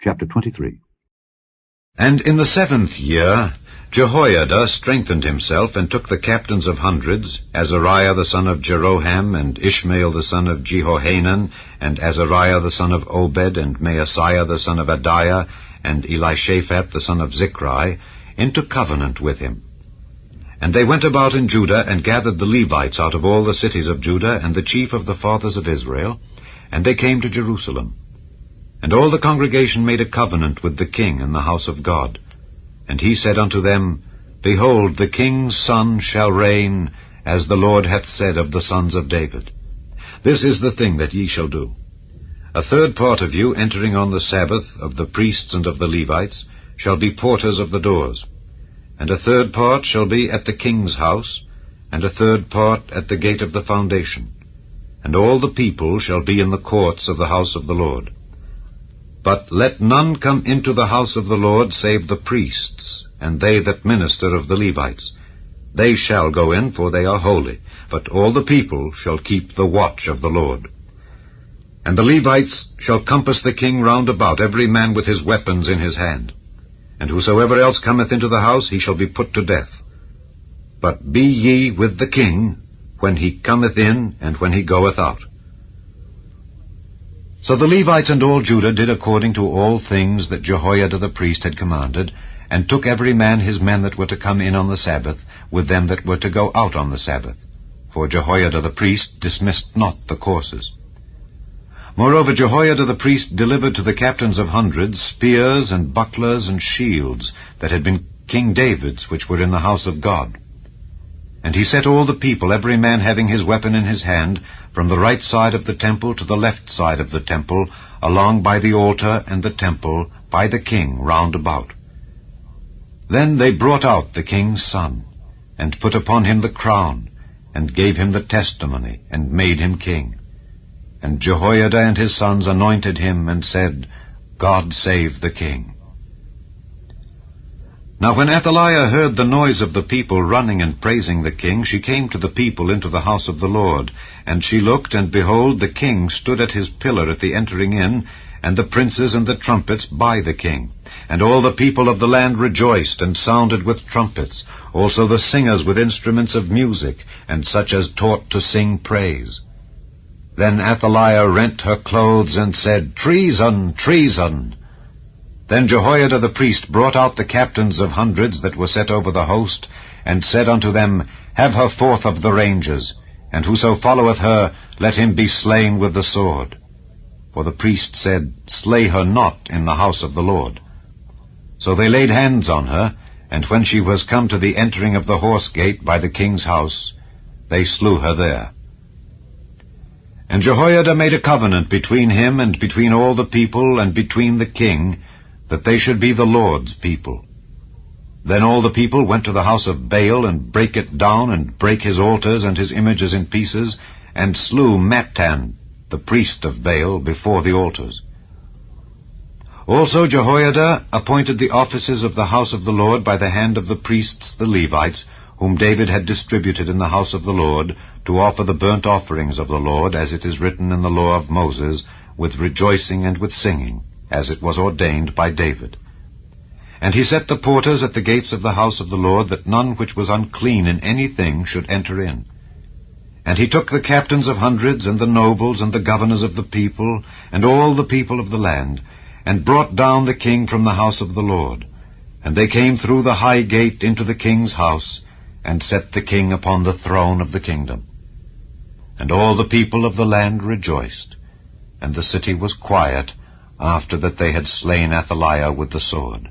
Chapter 23. And in the 7th year Jehoiada strengthened himself, and took the captains of hundreds, Azariah the son of Jeroham, and Ishmael the son of Jehohanan, and Azariah the son of Obed, and Maaseiah the son of Adaiah, and Elishaphat the son of Zichri, into covenant with him. And they went about in Judah, and gathered the Levites out of all the cities of Judah, and the chief of the fathers of Israel, and they came to Jerusalem. And all the congregation made a covenant with the king in the house of God. And he said unto them, Behold, the king's son shall reign, as the Lord hath said of the sons of David. This is the thing that ye shall do. A third part of you entering on the Sabbath, of the priests and of the Levites, shall be porters of the doors. And a third part shall be at the king's house, and a third part at the gate of the foundation. And all the people shall be in the courts of the house of the Lord. But let none come into the house of the Lord save the priests, and they that minister of the Levites. They shall go in, for they are holy, but all the people shall keep the watch of the Lord. And the Levites shall compass the king round about, every man with his weapons in his hand. And whosoever else cometh into the house, he shall be put to death. But be ye with the king, when he cometh in, and when he goeth out. So the Levites and all Judah did according to all things that Jehoiada the priest had commanded, and took every man his men that were to come in on the Sabbath, with them that were to go out on the Sabbath. For Jehoiada the priest dismissed not the courses. Moreover, Jehoiada the priest delivered to the captains of hundreds spears and bucklers and shields that had been King David's, which were in the house of God. And he set all the people, every man having his weapon in his hand, from the right side of the temple to the left side of the temple, along by the altar and the temple, by the king round about. Then they brought out the king's son, and put upon him the crown, and gave him the testimony, and made him king. And Jehoiada and his sons anointed him, and said, God save the king. Now when ATHALIAH heard the noise of the people running and praising the king, she came to the people into the house of the Lord. And she looked, and behold, the king stood at his pillar at the entering in, and the princes and the trumpets by the king. And all the people of the land rejoiced, and sounded with trumpets, also the singers with instruments of music, and such as taught to sing praise. Then ATHALIAH rent her clothes, and said, Treason! Treason! Then Jehoiada the priest brought out the captains of hundreds that were set over the host, and said unto them, Have her forth of the ranges, and whoso followeth her, let him be slain with the sword. For the priest said, Slay her not in the house of the Lord. So they laid hands on her, and when she was come to the entering of the horse gate by the king's house, they slew her there. And Jehoiada made a covenant between him and between all the people and between the king, that they should be the Lord's people. Then all the people went to the house of Baal, and brake it down, and brake his altars and his images in pieces, and slew Mattan, the priest of Baal, before the altars. Also Jehoiada appointed the offices of the house of the Lord by the hand of the priests the Levites, whom David had distributed in the house of the Lord, to offer the burnt offerings of the Lord, as it is written in the law of Moses, with rejoicing and with singing, as it was ordained by David. And he set the porters at the gates of the house of the Lord, that none which was unclean in anything should enter in. And he took the captains of hundreds, and the nobles, and the governors of the people, and all the people of the land, and brought down the king from the house of the Lord. And they came through the high gate into the king's house, and set the king upon the throne of the kingdom. And all the people of the land rejoiced, and the city was quiet, after that they had slain ATHALIAH with the sword.